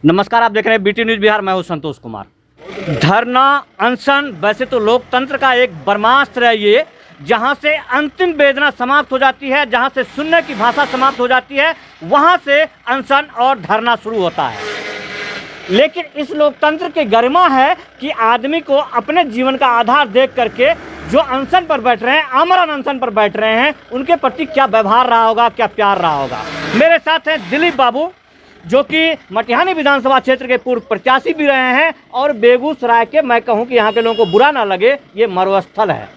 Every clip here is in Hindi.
नमस्कार, आप देख रहे हैं बीटी न्यूज़ बिहार। मैं हूं संतोष कुमार। धरना अनशन वैसे तो लोकतंत्र का एक ब्रह्मास्त्र है ये, जहां से अंतिम वेदना समाप्त हो जाती है, जहां से सुनने की भाषा समाप्त हो जाती है, वहां से अनशन और धरना शुरू होता है। लेकिन इस लोकतंत्र की गरिमा है कि आदमी को अपने जीवन का आधार देख करके जो अनशन पर बैठ रहे हैं, आमरण अनशन पर बैठ रहे हैं, उनके प्रति क्या व्यवहार रहा होगा, क्या प्यार रहा होगा। मेरे साथ हैं दिलीप बाबू, जो कि मटिहानी विधानसभा क्षेत्र के पूर्व प्रत्याशी भी रहे हैं और बेगूसराय के, मैं कहूं कि यहाँ के लोगों को बुरा ना लगे, ये मरुस्थल है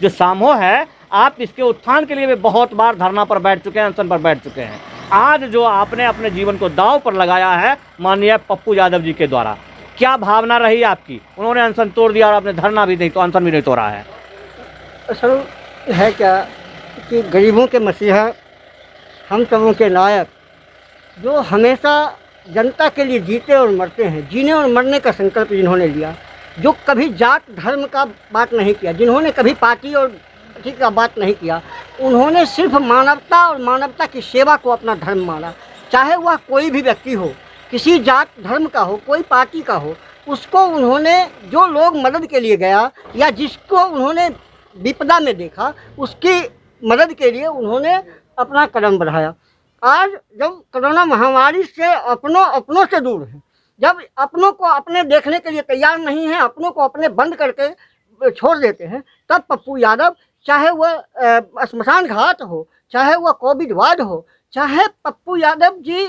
जो सामो है। आप इसके उत्थान के लिए भी बहुत बार धरना पर बैठ चुके हैं, अनशन पर बैठ चुके हैं। आज जो आपने अपने जीवन को दांव पर लगाया है माननीय पप्पू यादव जी के द्वारा, क्या भावना रही आपकी? उन्होंने अनशन तोड़ दिया और आपने धरना भी नहीं तो अनशन भी नहीं तोड़ा है। असल है क्या कि गरीबों के मसीहा, हम सबों के नायक, जो हमेशा जनता के लिए जीते और मरते हैं, जीने और मरने का संकल्प जिन्होंने लिया, जो कभी जात धर्म का बात नहीं किया, जिन्होंने कभी पार्टी और ठीक का बात नहीं किया, उन्होंने सिर्फ मानवता और मानवता की सेवा को अपना धर्म माना। चाहे वह कोई भी व्यक्ति हो, किसी जात धर्म का हो, कोई पार्टी का हो, उसको उन्होंने, जो लोग मदद के लिए गया या जिसको उन्होंने विपदा में देखा, उसकी मदद के लिए उन्होंने अपना कदम बढ़ाया। आज जब कोरोना महामारी से अपनों से दूर हैं, जब अपनों को अपने देखने के लिए तैयार नहीं हैं, अपनों को अपने बंद करके छोड़ देते हैं, तब पप्पू यादव, चाहे वह श्मशान घाट हो, चाहे वह कोविड वार्ड हो, चाहे पप्पू यादव जी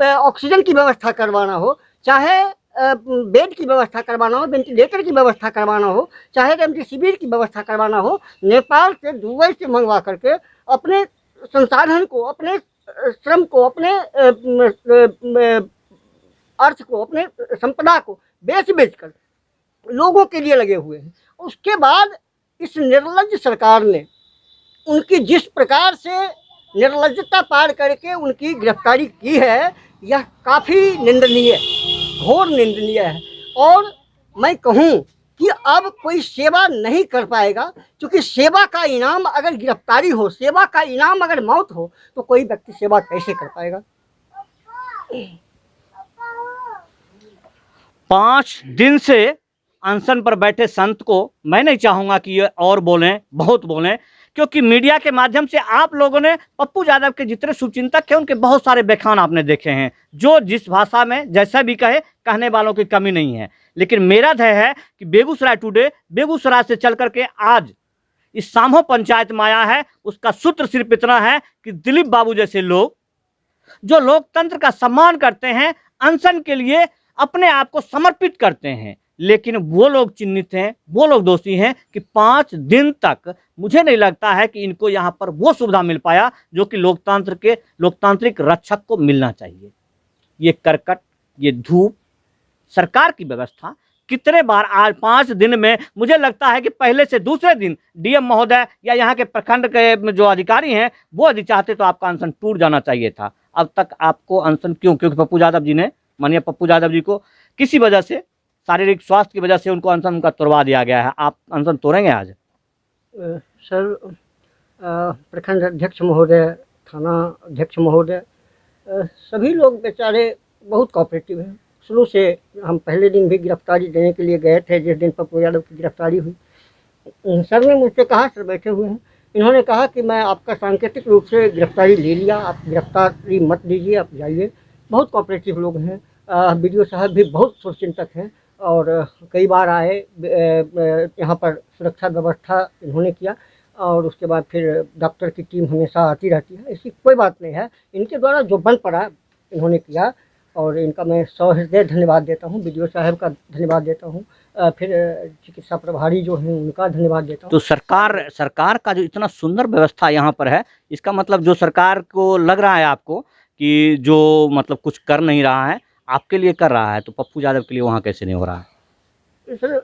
ऑक्सीजन की व्यवस्था करवाना हो, चाहे बेड की व्यवस्था करवाना हो, वेंटिलेटर की व्यवस्था करवाना हो, चाहे रेमडेसिविर की व्यवस्था करवाना हो, नेपाल से, दुबई से मंगवा करके अपने संसाधन को, अपने श्रम को, अपने अर्थ को, अपने संपदा को बेच कर लोगों के लिए लगे हुए हैं। उसके बाद इस निर्लज्ज सरकार ने उनकी जिस प्रकार से निर्लज्जता पार करके उनकी गिरफ्तारी की है, यह काफ़ी निंदनीय, घोर निंदनीय है। और मैं कहूँ कि अब कोई सेवा नहीं कर पाएगा, क्योंकि सेवा का इनाम अगर गिरफ्तारी हो, सेवा का इनाम अगर मौत हो, तो कोई व्यक्ति सेवा कैसे कर पाएगा। 5 दिन से अनशन पर बैठे संत को मैं नहीं चाहूँगा कि ये और बोलें, बहुत बोलें, क्योंकि मीडिया के माध्यम से आप लोगों ने पप्पू यादव के जितने शुभचिंतक हैं उनके बहुत सारे व्याख्यान आपने देखे हैं, जो जिस भाषा में जैसा भी कहे, कहने वालों की कमी नहीं है। लेकिन मेरा ध्येय है कि बेगूसराय टुडे, बेगूसराय से चल करके आज इस सामो पंचायत में आया है, उसका सूत्र सिर्फ इतना है कि दिलीप बाबू जैसे लोग जो लोकतंत्र का सम्मान करते हैं, अनशन के लिए अपने आप को समर्पित करते हैं, लेकिन वो लोग चिन्हित हैं, वो लोग दोषी हैं कि 5 दिन तक मुझे नहीं लगता है कि इनको यहाँ पर वो सुविधा मिल पाया जो कि लोकतांत्रिक रक्षक को मिलना चाहिए। ये करकट, ये धूप, सरकार की व्यवस्था कितने बार आज 5 दिन में, मुझे लगता है कि पहले से दूसरे दिन डीएम महोदय या यहाँ के प्रखंड के जो अधिकारी हैं वो यदि चाहते तो आपका अनशन टूट जाना चाहिए था। अब तक आपको अनशन क्यों? क्योंकि पप्पू यादव जी ने, माननीय पप्पू यादव जी को किसी वजह से, शारीरिक स्वास्थ्य की वजह से उनको अनशन का तोड़वा दिया गया है। आप अनशन तोड़ेंगे आज? सर, प्रखंड अध्यक्ष महोदय, थाना अध्यक्ष महोदय, सभी लोग बेचारे बहुत कोऑपरेटिव हैं। शुरू से हम पहले दिन भी गिरफ्तारी देने के लिए गए थे, जिस दिन पप्पू यादव की गिरफ्तारी हुई। सर ने मुझसे कहा, सर बैठे हुए हैं, इन्होंने कहा कि मैं आपका सांकेतिक रूप से गिरफ्तारी ले लिया, आप गिरफ्तारी मत दीजिए, आप जाइए। बहुत कोऑपरेटिव लोग हैं। बीडीओ साहब भी बहुत शुभचिंतक हैं और कई बार आए, यहाँ पर सुरक्षा व्यवस्था इन्होंने किया और उसके बाद फिर डॉक्टर की टीम हमेशा आती रहती है, ऐसी कोई बात नहीं है। इनके द्वारा जो बन पड़ा इन्होंने किया और इनका मैं सहृदय धन्यवाद देता हूँ। बीडीओ साहब का धन्यवाद देता हूँ, फिर चिकित्सा प्रभारी जो हैं उनका धन्यवाद देता हूँ। तो सरकार का जो इतना सुंदर व्यवस्था यहाँ पर है, इसका मतलब जो सरकार को लग रहा है आपको कि जो मतलब कुछ कर नहीं रहा है, आपके लिए कर रहा है, तो पप्पू यादव के लिए वहाँ कैसे नहीं हो रहा है? सर,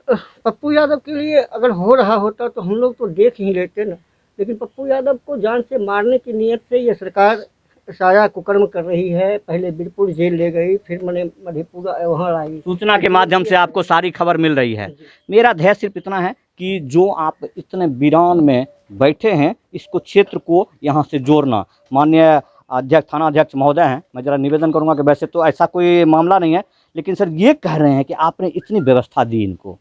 पप्पू यादव के लिए अगर हो रहा होता तो हम लोग तो देख ही लेते ना, लेकिन पप्पू यादव को जान से मारने की नीयत से ये सरकार सारा कुकर्म कर रही है। पहले बीरपुर जेल ले गई, फिर मैंने मधेपुरा वहाँ लाई। सूचना के माध्यम से आपको सारी खबर मिल रही है। मेरा ध्येय सिर्फ इतना है कि जो आप इतने वीरान में बैठे हैं, इसको क्षेत्र को यहाँ से जोड़ना। माननीय अध्यक्ष थाना अध्यक्ष महोदय हैं, मैं ज़रा निवेदन करूंगा कि वैसे तो ऐसा कोई मामला नहीं है, लेकिन सर ये कह रहे हैं कि आपने इतनी व्यवस्था दी इनको,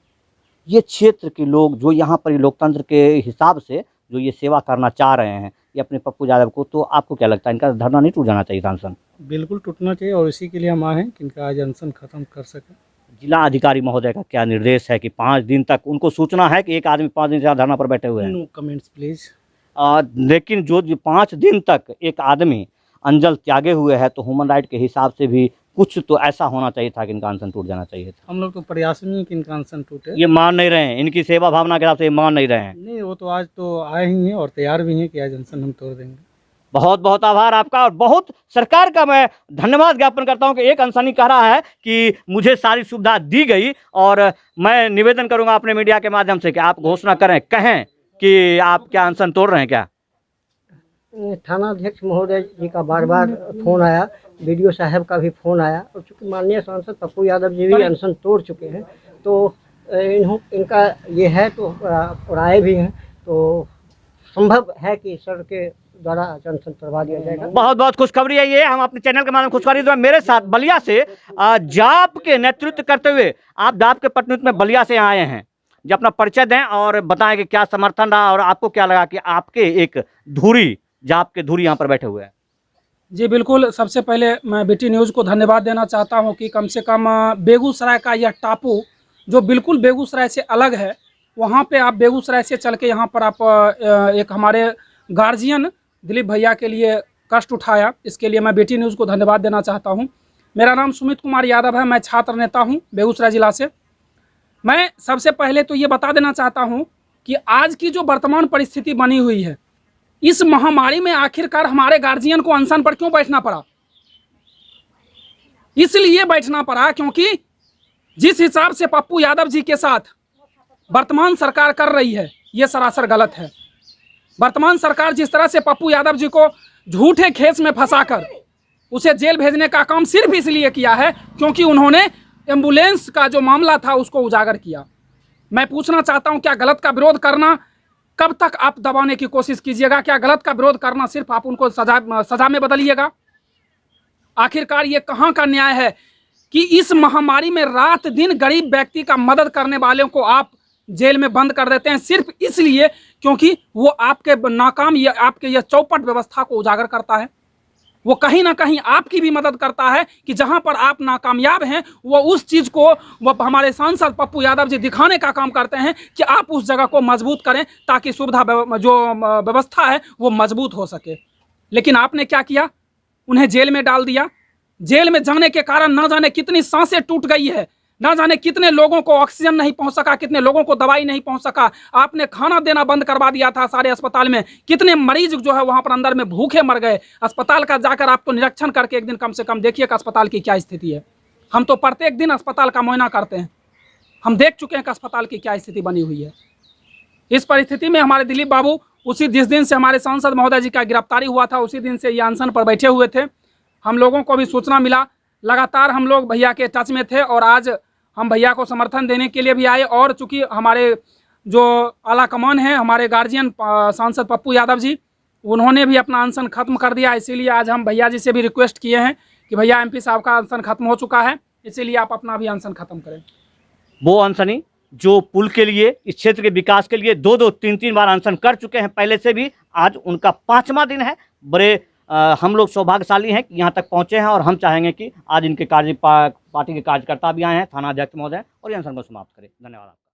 ये क्षेत्र के लोग जो यहाँ पर लोकतंत्र के हिसाब से जो ये सेवा करना चाह रहे हैं ये अपने पप्पू यादव को, तो आपको क्या लगता है इनका धरना नहीं टूट जाना चाहिए था अनशन? बिल्कुल टूटना चाहिए और इसी के लिए हम आए हैं कि इनका आज अनशन खत्म कर सकें। जिला अधिकारी महोदय का क्या निर्देश है कि 5 दिन तक उनको सूचना है कि एक आदमी 5 दिन से धरना पर बैठे हुए हैं? No comments please. लेकिन जो 5 दिन तक एक आदमी अंजल त्यागे हुए है तो ह्यूमन राइट के हिसाब से भी कुछ तो ऐसा होना चाहिए था कि इनका अनशन टूट जाना चाहिए था। हम लोग तो प्रयास में हैं कि इनका अनशन टूटे। ये मान नहीं रहे हैं, इनकी सेवा भावना के हिसाब से ये मान नहीं रहे हैं। नहीं, वो तो आज तो आए ही हैं और तैयार भी हैं कि आज अनशन हम तोड़ देंगे। बहुत बहुत आभार आपका और बहुत सरकार का मैं धन्यवाद ज्ञापन करता हूं कि एक अनशनी कह रहा है कि मुझे सारी सुविधा दी गई, और मैं निवेदन करूंगा अपने मीडिया के माध्यम से कि आप घोषणा करें, कहें कि आप क्या अनशन तोड़ रहे हैं क्या? थाना अध्यक्ष महोदय जी का बार बार फोन आया, बीडीओ साहब का भी फोन आया, और चूँकि माननीय सांसद पप्पू यादव जी भी अनशन तोड़ चुके हैं तो इनका ये है तो राय भी है, तो संभव है कि सर के द्वारा अनशन करवा दिया जाएगा। बहुत बहुत खुशखबरी है ये, हम अपने चैनल के माध्यम खुशखबरी दे। मेरे साथ बलिया से जाप के नेतृत्व करते हुए, आप जाप के प्रतिनिधित्व में बलिया से आए हैं, जो अपना परिचय दें और बताएं कि क्या समर्थन रहा और आपको क्या लगा कि आपके एक धुरी जाप के धुरी यहाँ पर बैठे हुए हैं। जी बिल्कुल, सबसे पहले मैं बीटी न्यूज़ को धन्यवाद देना चाहता हूं कि कम से कम बेगूसराय का यह टापू जो बिल्कुल बेगूसराय से अलग है, वहां पे आप बेगूसराय से चल के यहाँ पर आप एक हमारे गार्जियन दिलीप भैया के लिए कष्ट उठाया, इसके लिए मैं बीटी न्यूज़ को धन्यवाद देना चाहता हूं। मेरा नाम सुमित कुमार यादव है, मैं छात्र नेता हूँ बेगूसराय जिला से। मैं सबसे पहले तो ये बता देना चाहता हूँ कि आज की जो वर्तमान परिस्थिति बनी हुई है, इस महामारी में आखिरकार हमारे गार्जियन को अनशन पर क्यों बैठना पड़ा? इसलिए बैठना पड़ा क्योंकि जिस हिसाब से पप्पू यादव जी के साथ वर्तमान सरकार कर रही है, ये सरासर गलत है। वर्तमान सरकार जिस तरह से पप्पू यादव जी को झूठे खेस में फंसाकर उसे जेल भेजने का काम सिर्फ इसलिए किया है क्योंकि उन्होंने एम्बुलेंस का जो मामला था उसको उजागर किया। मैं पूछना चाहता हूं, क्या गलत का विरोध करना कब तक आप दबाने की कोशिश कीजिएगा? क्या गलत का विरोध करना सिर्फ आप उनको सजा में बदलिएगा? आखिरकार ये कहाँ का न्याय है कि इस महामारी में रात दिन गरीब व्यक्ति का मदद करने वालों को आप जेल में बंद कर देते हैं सिर्फ इसलिए क्योंकि वो आपके नाकाम या आपके यह चौपट व्यवस्था को उजागर करता है। वो कहीं ना कहीं आपकी भी मदद करता है कि जहां पर आप नाकामयाब हैं वो उस चीज़ को वो हमारे सांसद पप्पू यादव जी दिखाने का काम करते हैं कि आप उस जगह को मजबूत करें ताकि सुविधा जो व्यवस्था है वो मजबूत हो सके। लेकिन आपने क्या किया? उन्हें जेल में डाल दिया। जेल में जाने के कारण ना जाने कितनी सांसें टूट गई है, ना जाने कितने लोगों को ऑक्सीजन नहीं पहुंच सका, कितने लोगों को दवाई नहीं पहुंच सका। आपने खाना देना बंद करवा दिया था सारे अस्पताल में, कितने मरीज जो है वहां पर अंदर में भूखे मर गए। अस्पताल का जाकर आप तो निरीक्षण करके एक दिन कम से कम देखिए कि अस्पताल की क्या स्थिति है। हम तो प्रत्येक दिन अस्पताल का मुआयना करते हैं, हम देख चुके हैं कि अस्पताल की क्या स्थिति बनी हुई है। इस परिस्थिति में हमारे दिलीप बाबू जिस दिन से हमारे सांसद महोदय जी का गिरफ्तारी हुआ था उसी दिन से ये अनशन पर बैठे हुए थे। हम लोगों को भी सूचना मिला, लगातार हम लोग भैया के टच में थे और आज हम भैया को समर्थन देने के लिए भी आए। और चूंकि हमारे जो आला कमान है, हमारे गार्जियन सांसद पप्पू यादव जी, उन्होंने भी अपना अनशन खत्म कर दिया, इसीलिए आज हम भैया जी से भी रिक्वेस्ट किए हैं कि भैया एमपी साहब का अनशन खत्म हो चुका है, इसीलिए आप अपना भी अनशन खत्म करें। वो अनशनी जो पुल के लिए, इस क्षेत्र के विकास के लिए 2-2, 3-3 बार अनशन कर चुके हैं पहले से भी, आज उनका 5वां दिन है। बड़े हम लोग सौभाग्यशाली हैं कि यहाँ तक पहुँचे हैं और हम चाहेंगे कि आज इनके पार्टी के कार्यकर्ता भी आए हैं, थाना अध्यक्ष महोदय, और ये अनशन को समाप्त करें। धन्यवाद।